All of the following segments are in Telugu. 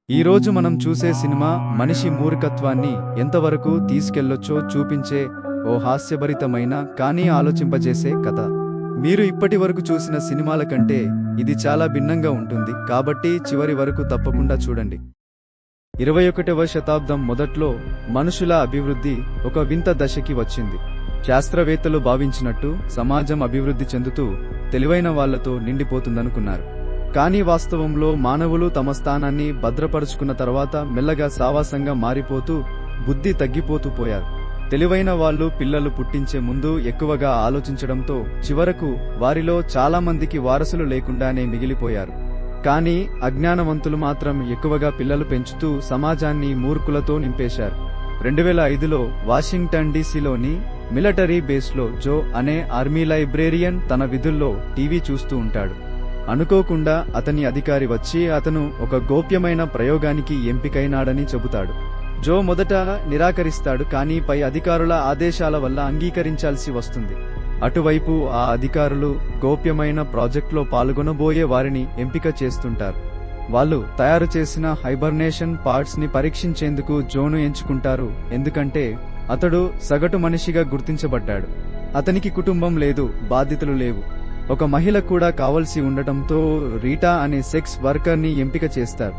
ఈరోజు మనం చూసే సినిమా మనిషి మూర్ఖత్వాన్ని ఎంతవరకు తీసుకెళ్లొచ్చో చూపించే ఓ హాస్యభరితమైన కానీ ఆలోచింపజేసే కథ. మీరు ఇప్పటి వరకు చూసిన సినిమాల కంటే ఇది చాలా భిన్నంగా ఉంటుంది, కాబట్టి చివరి వరకు తప్పకుండా చూడండి. 21వ శతాబ్దం మొదట్లో మనుషుల అభివృద్ధి ఒక వింత దశకి వచ్చింది. శాస్త్రవేత్తలు భావించినట్టు సమాజం అభివృద్ధి చెందుతూ తెలివైన వాళ్లతో నిండిపోతుందనుకున్నారు. కానీ వాస్తవంలో మానవులు తమ స్థానాన్ని భద్రపరుచుకున్న తర్వాత మెల్లగా సావాసంగా మారిపోతూ బుద్ధి తగ్గిపోతూ పోయారు. తెలివైన వాళ్ళు పిల్లలు పుట్టించే ముందు ఎక్కువగా ఆలోచించడంతో చివరకు వారిలో చాలా మందికి వారసులు లేకుండానే మిగిలిపోయారు. కానీ అజ్ఞానవంతులు మాత్రం ఎక్కువగా పిల్లలు పెంచుతూ సమాజాన్ని మూర్ఖులతో నింపేశారు. 2005లో వాషింగ్టన్ డీసీలోని మిలిటరీ బేస్లో జో అనే ఆర్మీ లైబ్రేరియన్ తన విధుల్లో టీవీ చూస్తూ ఉంటాడు. అనుకోకుండా అతని అధికారి వచ్చి అతను ఒక గోప్యమైన ప్రయోగానికి ఎంపికైనాడని చెబుతాడు. జో మొదట నిరాకరిస్తాడు, కానీ పై అధికారుల ఆదేశాల వల్ల అంగీకరించాల్సి వస్తుంది. అటువైపు ఆ అధికారులు గోప్యమైన ప్రాజెక్టులో పాల్గొనబోయే వారిని ఎంపిక చేస్తుంటారు. వాళ్ళు తయారు చేసిన హైబర్నేషన్ పార్ట్స్ ని పరీక్షించేందుకు జోను ఎంచుకుంటారు, ఎందుకంటే అతడు సగటు మనిషిగా గుర్తించబడ్డాడు. అతనికి కుటుంబం లేదు, బాధ్యతలు లేవు. ఒక మహిళ కూడా కావలసి ఉండటంతో రీటా అనే సెక్స్ వర్కర్ ని ఎంపిక చేస్తారు.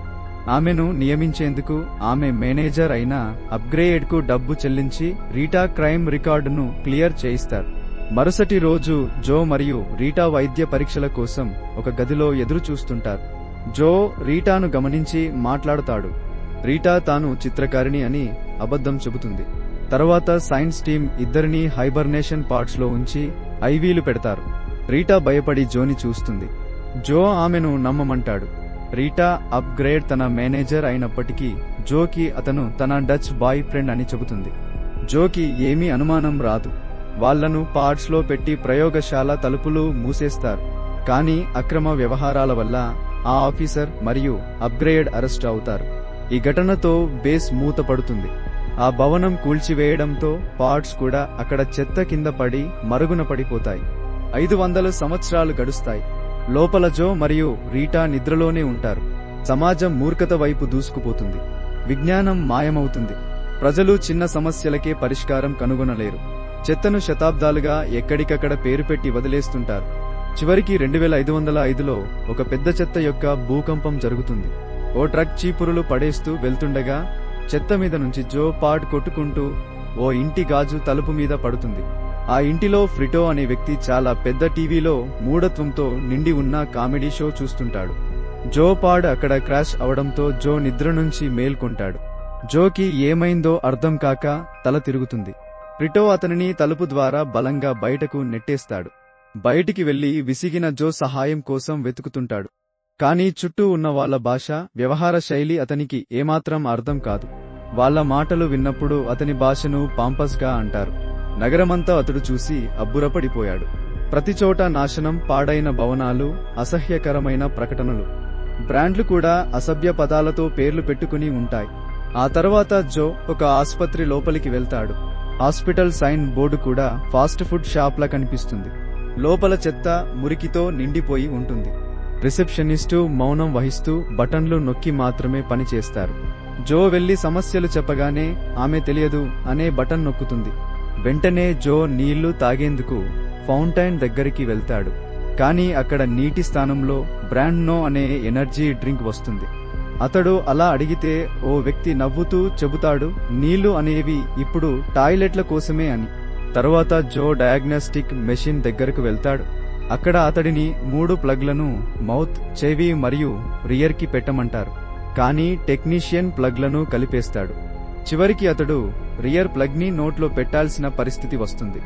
ఆమెను నియమించేందుకు ఆమె మేనేజర్ అయిన అప్గ్రేడ్ కు డబ్బు చెల్లించి రీటా క్రైమ్ రికార్డును క్లియర్ చేయిస్తారు. మరుసటి రోజు జో మరియు రీటా వైద్య పరీక్షల కోసం ఒక గదిలో ఎదురు చూస్తుంటారు. జో రీటాను గమనించి మాట్లాడుతాడు. రీటా తాను చిత్రకారిణి అని అబద్ధం చెబుతుంది. తర్వాత సైన్స్ టీం ఇద్దరినీ హైబర్నేషన్ పార్ట్స్ లో ఉంచి ఐవీలు పెడతారు. రీటా భయపడి జోని చూస్తుంది. జో ఆమెను నమ్మమంటాడు. రీటా అప్గ్రేడ్ తన మేనేజర్ అయినప్పటికీ జోకి అతను తన డచ్ బాయ్ ఫ్రెండ్ అని చెబుతుంది. జోకి ఏమీ అనుమానం రాదు. వాళ్లను పార్ట్స్ లో పెట్టి ప్రయోగశాల తలుపులు మూసేస్తారు. కానీ అక్రమ వ్యవహారాల వల్ల ఆ ఆఫీసర్ మరియు అప్గ్రేడ్ అరెస్ట్ అవుతారు. ఈ ఘటనతో బేస్ మూతపడుతుంది. ఆ భవనం కూల్చివేయడంతో పార్ట్స్ కూడా అక్కడ చెత్త కింద పడి మరుగున పడిపోతాయి. 500 సంవత్సరాలు గడుస్తాయి. లోపల జో మరియు రీటా నిద్రలోనే ఉంటారు. సమాజం మూర్ఖత వైపు దూసుకుపోతుంది. విజ్ఞానం మాయమవుతుంది. ప్రజలు చిన్న సమస్యలకే పరిష్కారం కనుగొనలేరు. చెత్తను శతాబ్దాలుగా ఎక్కడికక్కడ పేరు పెట్టి వదిలేస్తుంటారు. చివరికి 2505లో ఒక పెద్ద చెత్త యొక్క భూకంపం జరుగుతుంది. ఓ ట్రక్ చీపురులు పడేస్తూ వెళ్తుండగా చెత్త మీద నుంచి జో పాడ్ కొట్టుకుంటూ ఓ ఇంటి గాజు తలుపు మీద పడుతుంది. ఆ ఇంటిలో ఫ్రిటో అనే వ్యక్తి చాలా పెద్ద టీవీలో మూఢత్వంతో నిండి ఉన్న కామెడీ షో చూస్తుంటాడు. జో పాడ్ అక్కడ క్రాష్ అవడంతో జో నిద్ర నుంచి మేల్కొంటాడు. జోకి ఏమైందో అర్థం కాక తల తిరుగుతుంది. ఫ్రిటో అతనిని తలుపు ద్వారా బలంగా బయటకు నెట్టేస్తాడు. బయటికి వెళ్లి విసిగిన జో సహాయం కోసం వెతుకుతుంటాడు. కానీ చుట్టూ ఉన్న వాళ్ల భాష, వ్యవహార శైలి అతనికి ఏమాత్రం అర్థం కాదు. వాళ్ల మాటలు విన్నప్పుడు అతని భాషను పాంపస్ గా అంటారు. నగరమంతా అతడు చూసి అబ్బురపడిపోయాడు. ప్రతిచోట నాశనం, పాడైన భవనాలు, అసహ్యకరమైన ప్రకటనలు. బ్రాండ్లు కూడా అసభ్య పదాలతో పేర్లు పెట్టుకుని ఉంటాయి. ఆ తర్వాత జో ఒక ఆసుపత్రి లోపలికి వెళ్తాడు. హాస్పిటల్ సైన్ బోర్డు కూడా ఫాస్ట్ ఫుడ్ షాప్లా కనిపిస్తుంది. లోపల చెత్త, మురికితో నిండిపోయి ఉంటుంది. రిసెప్షనిస్టు మౌనం వహిస్తూ బటన్లు నొక్కి మాత్రమే పనిచేస్తారు. జో వెళ్లి సమస్యలు చెప్పగానే ఆమె తెలియదు అనే బటన్ నొక్కుతుంది. వెంటనే జో నీళ్లు తాగేందుకు ఫౌంటైన్ దగ్గరికి వెళ్తాడు. కానీ అక్కడ నీటి స్థానంలో బ్రాండ్ నో అనే ఎనర్జీ డ్రింక్ వస్తుంది. అతడు అలా అడిగితే ఓ వ్యక్తి నవ్వుతూ చెబుతాడు, నీళ్లు అనేవి ఇప్పుడు టాయిలెట్ల కోసమే అని. తరువాత జో డయాగ్నోస్టిక్ మెషిన్ దగ్గరకు వెళ్తాడు. అక్కడ అతడిని 3 ప్లగ్లను మౌత్, చెవి మరియు రియర్ కి పెట్టమంటారు. కానీ టెక్నీషియన్ ప్లగ్లను కలిపేస్తాడు. చివరికి అతడు రియర్ ప్లగ్ ని నోట్లో పెట్టాల్సిన పరిస్థితి వస్తుంది.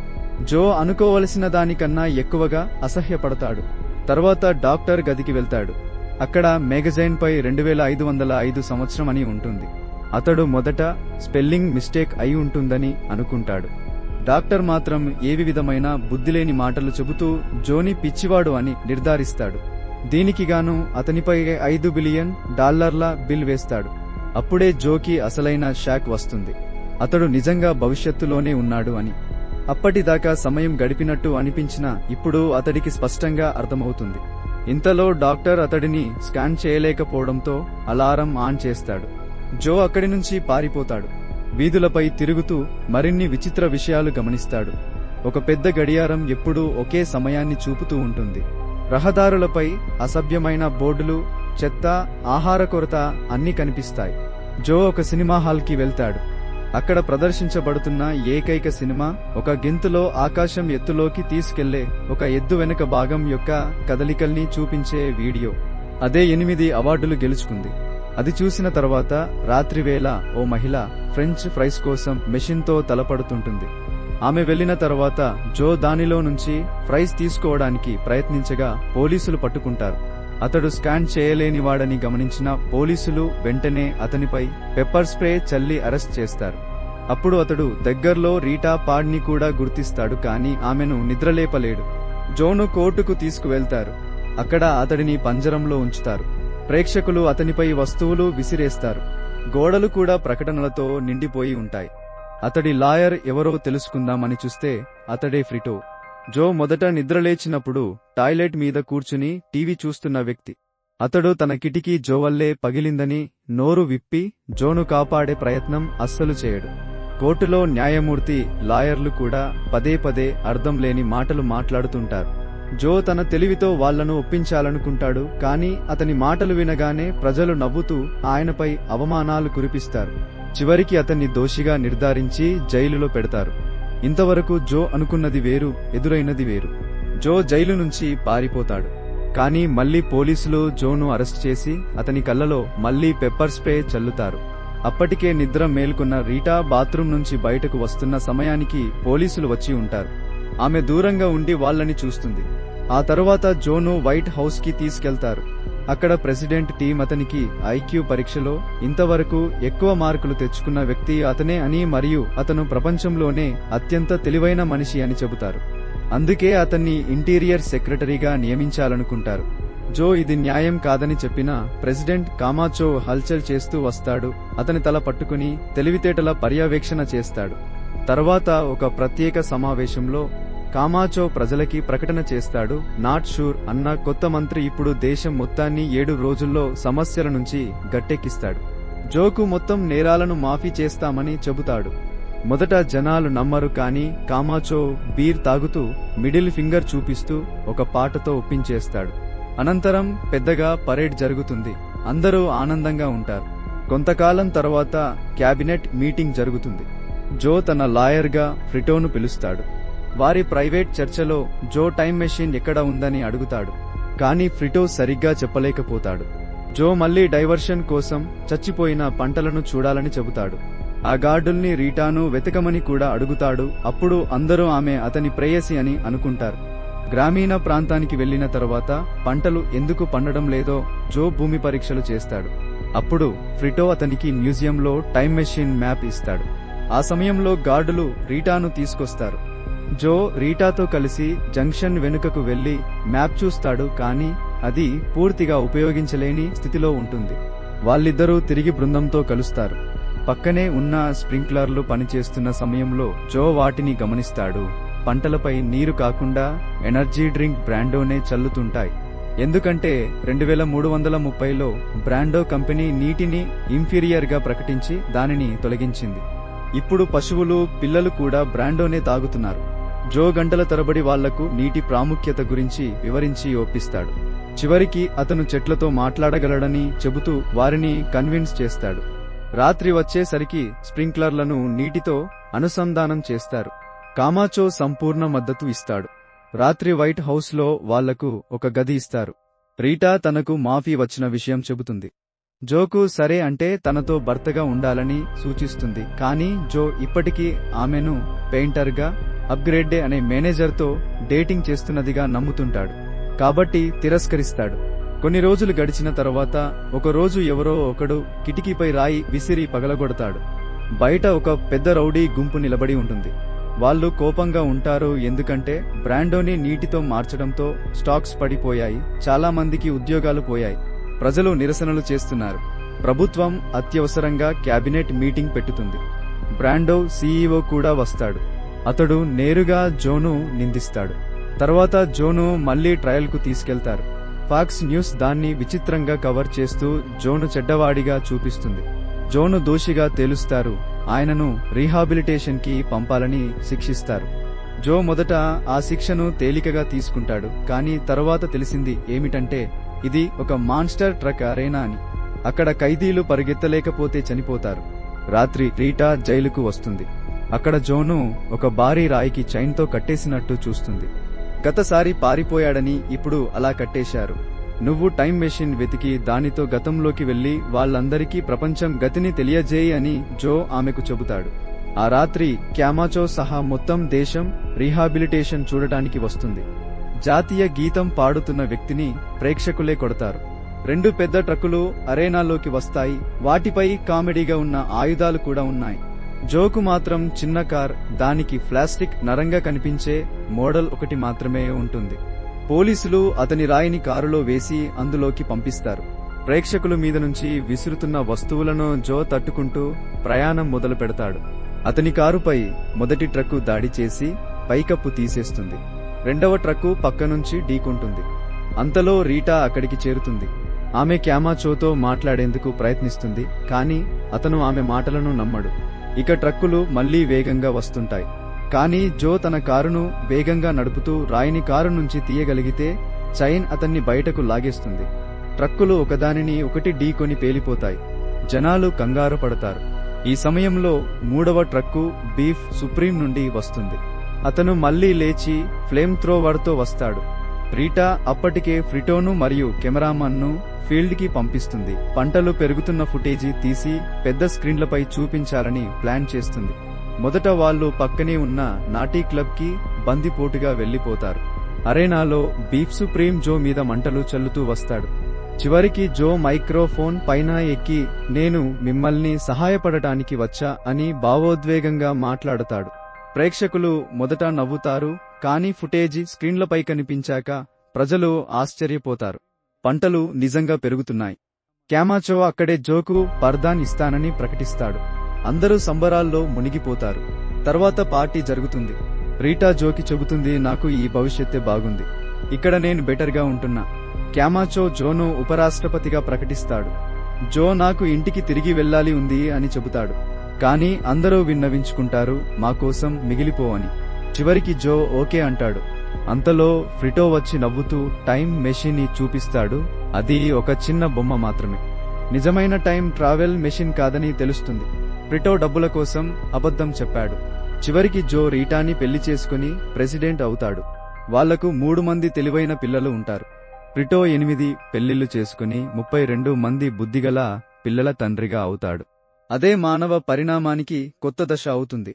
జో అనుకోవలసిన దానికన్నా ఎక్కువగా అసహ్యపడతాడు. తర్వాత డాక్టర్ గదికి వెళ్తాడు. అక్కడ మేగజైన్ పై 2505 సంవత్సరం అని ఉంటుంది. అతడు మొదట స్పెల్లింగ్ మిస్టేక్ అయి ఉంటుందని అనుకుంటాడు. డాక్టర్ మాత్రం ఏవి విధమైన బుద్ధిలేని మాటలు చెబుతూ జోని పిచ్చివాడు అని నిర్ధారిస్తాడు. దీనికిగాను అతనిపై $5 బిలియన్ బిల్ వేస్తాడు. అప్పుడే జోకి అసలైన షాక్ వస్తుంది. అతడు నిజంగా భవిష్యత్తులోనే ఉన్నాడు అని. అప్పటిదాకా సమయం గడిపినట్టు అనిపించినా ఇప్పుడు అతడికి స్పష్టంగా అర్థమవుతుంది. ఇంతలో డాక్టర్ అతడిని స్కాన్ చేయలేకపోవడంతో అలారం ఆన్ చేస్తాడు. జో అక్కడి నుంచి పారిపోతాడు. వీధులపై తిరుగుతూ మరిన్ని విచిత్ర విషయాలు గమనిస్తాడు. ఒక పెద్ద గడియారం ఎప్పుడూ ఒకే సమయాన్ని చూపుతూ ఉంటుంది. రహదారులపై అసభ్యమైన బోర్డులు, చెత్త, ఆహార కొరత అన్నీ కనిపిస్తాయి. జో ఒక సినిమా హాల్కి వెళ్తాడు. అక్కడ ప్రదర్శించబడుతున్న ఏకైక సినిమా ఒక గెంతులో ఆకాశం ఎత్తులోకి తీసుకెళ్లే ఒక ఎద్దు వెనుక భాగం యొక్క కదలికల్ని చూపించే వీడియో. అదే 8 అవార్డులు గెలుచుకుంది. అది చూసిన తర్వాత రాత్రివేళ ఓ మహిళ ఫ్రెంచ్ ఫ్రైస్ కోసం మెషిన్తో తలపడుతుంటుంది. ఆమె వెళ్లిన తర్వాత జో దానిలో నుంచి ఫ్రైస్ తీసుకోవడానికి ప్రయత్నించగా పోలీసులు పట్టుకుంటారు. అతడు స్కాన్ చేయలేనివాడని గమనించిన పోలీసులు వెంటనే అతనిపై పెప్పర్ స్ప్రే చల్లి అరెస్ట్ చేస్తారు. అప్పుడు అతడు దగ్గర్లో రీటా పాడ్ని కూడా గుర్తిస్తాడు, కానీ ఆమెను నిద్రలేపలేడు. జోను కోర్టుకు తీసుకువెళ్తారు. అక్కడ అతడిని పంజరంలో ఉంచుతారు. ప్రేక్షకులు అతనిపై వస్తువులు విసిరేస్తారు. గోడలు కూడా ప్రకటనలతో నిండిపోయి ఉంటాయి. అతడి లాయర్ ఎవరో తెలుసుకుందామని చూస్తే అతడే ఫ్రిటో. జో మొదట నిద్రలేచినప్పుడు టాయిలెట్ మీద కూర్చుని టీవీ చూస్తున్న వ్యక్తి. అతడు తన కిటికీ జో వల్లే పగిలిందని నోరు విప్పి జోను కాపాడే ప్రయత్నం అస్సలు చేయడు. కోర్టులో న్యాయమూర్తి, లాయర్లు కూడా పదే పదే అర్థం లేని మాటలు మాట్లాడుతుంటారు. జో తన తెలివితో వాళ్లను ఒప్పించాలనుకుంటాడు, కానీ అతని మాటలు వినగానే ప్రజలు నవ్వుతూ ఆయనపై అవమానాలు కురిపిస్తారు. చివరికి అతన్ని దోషిగా నిర్ధారించి జైలులో పెడతారు. ఇంతవరకు జో అనుకున్నది వేరు, ఎదురైనది వేరు. జో జైలు నుంచి పారిపోతాడు. కానీ మళ్లీ పోలీసులు జోను అరెస్ట్ చేసి అతని కళ్ళలో మళ్లీ పెప్పర్ స్ప్రే చల్లుతారు. అప్పటికే నిద్ర మేల్కొన్న రీటా బాత్రూం నుంచి బయటకు వస్తున్న సమయానికి పోలీసులు వచ్చి ఉంటారు. ఆమె దూరంగా ఉండి వాళ్లని చూస్తుంది. ఆ తరువాత జోను వైట్ హౌస్ కి తీసుకెళ్తారు. అక్కడ ప్రెసిడెంట్ టీం అతనికి ఐక్యూ పరీక్షలో ఇంతవరకు ఎక్కువ మార్కులు తెచ్చుకున్న వ్యక్తి అతనే అని మరియు అతను ప్రపంచంలోనే అత్యంత తెలివైన మనిషి అని చెబుతారు. అందుకే అతన్ని ఇంటీరియర్ సెక్రటరీగా నియమించాలనుకుంటారు. జో ఇది న్యాయం కాదని చెప్పినా ప్రెసిడెంట్ కామాచో హల్చల్ చేస్తూ వస్తాడు. అతని తల పట్టుకుని తెలివితేటల పర్యవేక్షణ చేస్తాడు. తర్వాత ఒక ప్రత్యేక సమావేశంలో కామాచో ప్రజలకి ప్రకటన చేస్తాడు. నాట్ షూర్ అన్న కొత్త మంత్రి ఇప్పుడు దేశం మొత్తాన్ని 7 రోజుల్లో సమస్యల నుంచి గట్టెక్కిస్తాడు. జోకు మొత్తం నేరాలను మాఫీ చేస్తామని చెబుతాడు. మొదట జనాలు నమ్మరు, కానీ కామాచో బీర్ తాగుతూ మిడిల్ ఫింగర్ చూపిస్తూ ఒక పాటతో ఒప్పించేస్తాడు. అనంతరం పెద్దగా పరేడ్ జరుగుతుంది. అందరూ ఆనందంగా ఉంటారు. కొంతకాలం తర్వాత క్యాబినెట్ మీటింగ్ జరుగుతుంది. జో తన లాయర్గా ఫ్రిటోను పిలుస్తాడు. వారి ప్రైవేట్ చర్చలో జో టైం మెషిన్ ఎక్కడ ఉందని అడుగుతాడు, కానీ ఫ్రిటో సరిగ్గా చెప్పలేకపోతాడు. జో మళ్లీ డైవర్షన్ కోసం చచ్చిపోయిన పంటలను చూడాలని చెబుతాడు. ఆ గార్డుల్ని రీటాను వెతకమని కూడా అడుగుతాడు. అప్పుడు అందరూ ఆమె అతని ప్రేయసి అని అనుకుంటారు. గ్రామీణ ప్రాంతానికి వెళ్లిన తర్వాత పంటలు ఎందుకు పండడం లేదో జో భూమి పరీక్షలు చేస్తాడు. అప్పుడు ఫ్రిటో అతనికి మ్యూజియంలో టైం మెషిన్ మ్యాప్ ఇస్తాడు. ఆ సమయంలో గార్డులు రీటాను తీసుకొస్తారు. జో రీటాతో కలిసి జంక్షన్ వెనుకకు వెళ్లి మ్యాప్ చూస్తాడు, కానీ అది పూర్తిగా ఉపయోగించలేని స్థితిలో ఉంటుంది. వాళ్ళిద్దరూ తిరిగి బృందంతో కలుస్తారు. పక్కనే ఉన్న స్ప్రింక్లర్లు పనిచేస్తున్న సమయంలో జో వాటిని గమనిస్తాడు. పంటలపై నీరు కాకుండా ఎనర్జీ డ్రింక్ బ్రాండోనే చల్లుతుంటాయి. ఎందుకంటే 2330లో బ్రాండో కంపెనీ నీటిని ఇన్ఫీరియర్ గా ప్రకటించి దానిని తొలగించింది. ఇప్పుడు పశువులు, పిల్లలు కూడా బ్రాండోనే తాగుతున్నారు. జో గంటల తరబడి వాళ్లకు నీటి ప్రాముఖ్యత గురించి వివరించి ఒప్పిస్తాడు. చివరికి అతను చెట్లతో మాట్లాడగలడని చెబుతూ వారిని కన్విన్స్ చేస్తాడు. రాత్రి వచ్చేసరికి స్ప్రింక్లర్లను నీటితో అనుసంధానం చేస్తారు. కామాచో సంపూర్ణ మద్దతు ఇస్తాడు. రాత్రి వైట్ హౌస్ లో వాళ్లకు ఒక గది ఇస్తారు. రీటా తనకు మాఫీ వచ్చిన విషయం చెబుతుంది. జోకు సరే అంటే తనతో భర్తగా ఉండాలని సూచిస్తుంది, కానీ జో ఇప్పటికీ ఆమెను పెయింటర్గా అప్గ్రేడ్ అనే మేనేజర్తో డేటింగ్ చేస్తున్నదిగా నమ్ముతుంటాడు. కాబట్టి తిరస్కరిస్తాడు. కొన్ని రోజులు గడిచిన తర్వాత ఒకరోజు ఎవరో ఒకడు కిటికీపై రాయి విసిరి పగలగొడతాడు. బయట ఒక పెద్ద రౌడీ గుంపు నిలబడి ఉంటుంది. వాళ్ళు కోపంగా ఉంటారు, ఎందుకంటే బ్రాండోని నీటితో మార్చడంతో స్టాక్స్ పడిపోయాయి, చాలా మందికి ఉద్యోగాలు పోయాయి. ప్రజలు నిరసనలు చేస్తున్నారు. ప్రభుత్వం అత్యవసరంగా క్యాబినెట్ మీటింగ్ పెట్టుతుంది. బ్రాండో సీఈఓ కూడా వస్తాడు. అతడు నేరుగా జోను నిందిస్తాడు. తర్వాత జోను మళ్లీ ట్రయల్కు తీసుకెళ్తారు. ఫాక్స్ న్యూస్ దాన్ని విచిత్రంగా కవర్ చేస్తూ జోను చెడ్డవాడిగా చూపిస్తుంది. జోను దోషిగా తేలుస్తారు. ఆయనను రీహాబిలిటేషన్కి పంపాలని శిక్షిస్తారు. జో మొదట ఆ శిక్షను తేలికగా తీసుకుంటాడు. కానీ తరువాత తెలిసింది ఏమిటంటే ఇది ఒక మాన్స్టర్ ట్రక్ అరేనా అని. అక్కడ ఖైదీలు పరిగెత్తలేకపోతే చనిపోతారు. రాత్రి రీటా జైలుకు వస్తుంది. అక్కడ జోను ఒక భారీ రాయికి చైన్తో కట్టేసినట్టు చూస్తుంది. గతసారి పారిపోయాడని ఇప్పుడు అలా కట్టేశారు. నువ్వు టైం మెషిన్ వెతికి దానితో గతంలోకి వెళ్లి వాళ్ళందరికీ ప్రపంచం గతిని తెలియజేయి అని జో ఆమెకు చెబుతాడు. ఆ రాత్రి క్యామాచో సహా మొత్తం దేశం రీహాబిలిటేషన్ చూడటానికి వస్తుంది. జాతీయ గీతం పాడుతున్న వ్యక్తిని ప్రేక్షకులే కొడతారు. 2 పెద్ద ట్రక్కులు అరేనాలోకి వస్తాయి. వాటిపై కామెడీగా ఉన్న ఆయుధాలు కూడా ఉన్నాయి. జోకు మాత్రం చిన్న కార్, దానికి ప్లాస్టిక్ నరంగా కనిపించే మోడల్ ఒకటి మాత్రమే ఉంటుంది. పోలీసులు అతని రాయిని కారులో వేసి అందులోకి పంపిస్తారు. ప్రేక్షకుల మీద నుంచి విసురుతున్న వస్తువులను జో తట్టుకుంటూ ప్రయాణం మొదలు పెడతాడు. అతని కారుపై మొదటి ట్రక్కు దాడి చేసి పైకప్పు తీసేస్తుంది. రెండవ ట్రక్కు పక్కనుంచి ఢీకొంటుంది. అంతలో రీటా అక్కడికి చేరుతుంది. ఆమె క్యామాచోతో మాట్లాడేందుకు ప్రయత్నిస్తుంది. కానీ అతను ఆమె మాటలను నమ్మడు. ఇక ట్రక్కులు మళ్లీ వేగంగా వస్తుంటాయి. కానీ జో తన కారును వేగంగా నడుపుతూ రాయిని కారు నుంచి తీయగలిగితే చైన్ అతన్ని బయటకు లాగేస్తుంది. ట్రక్కులు ఒకదానిని ఒకటి ఢీకొని పేలిపోతాయి. జనాలు కంగారు పడతారు. ఈ సమయంలో 3వ ట్రక్కు బీఫ్ సుప్రీం నుండి వస్తుంది. అతను మళ్లీ లేచి ఫ్లేమ్ థ్రోవర్తో వస్తాడు. రీటా అప్పటికే ఫ్రిటోను మరియు కెమెరామన్ను ఫీల్డ్కి పంపిస్తుంది. పంటలు పెరుగుతున్న ఫుటేజీ తీసి పెద్ద స్క్రీన్లపై చూపించాలని ప్లాన్ చేస్తుంది. మొదట వాళ్ళు పక్కనే ఉన్న నాటీ క్లబ్కి బందిపోటుగా వెళ్లిపోతారు. అరేనాలో బీఫ్ సుప్రీం జో మీద మంటలు చల్లుతూ వస్తాడు. చివరికి జో మైక్రోఫోన్ పైన ఎక్కి నేను మిమ్మల్ని సహాయపడటానికి వచ్చా అని భావోద్వేగంగా మాట్లాడతాడు. ప్రేక్షకులు మొదట నవ్వుతారు. కానీ ఫుటేజీ స్క్రీన్లపై కనిపించాక ప్రజలు ఆశ్చర్యపోతారు. పంటలు నిజంగా పెరుగుతున్నాయి. క్యామాచో అక్కడే జోకు పర్దాన్ ఇస్తానని ప్రకటిస్తాడు. అందరూ సంబరాల్లో మునిగిపోతారు. తర్వాత పార్టీ జరుగుతుంది. రీటా జోకి చెబుతుంది, నాకు ఈ భవిష్యత్తే బాగుంది. ఇక్కడ నేను బెటర్గా ఉంటున్నా. క్యామాచో జోను ఉపరాష్ట్రపతిగా ప్రకటిస్తాడు. జో నాకు ఇంటికి తిరిగి వెళ్లాలి ఉంది అని చెబుతాడు. కానీ అందరూ విన్నవించుకుంటారు, మా కోసం మిగిలిపోవని. చివరికి జో ఓకే అంటాడు. అంతలో ఫ్రిటో వచ్చి నవ్వుతూ టైం మెషిన్ ని చూపిస్తాడు. అది ఒక చిన్న బొమ్మ మాత్రమే. నిజమైన టైం ట్రావెల్ మెషిన్ కాదని తెలుస్తుంది. ఫ్రిటో డబ్బుల కోసం అబద్ధం చెప్పాడు. చివరికి జో రీటాని పెళ్లి చేసుకుని ప్రెసిడెంట్ అవుతాడు. వాళ్లకు 3 మంది తెలివైన పిల్లలు ఉంటారు. ఫ్రిటో 8 పెళ్లిళ్లు చేసుకుని 32 మంది బుద్ధిగల పిల్లల తండ్రిగా అవుతాడు. అదే మానవ పరిణామానికి కొత్త దశ అవుతుంది.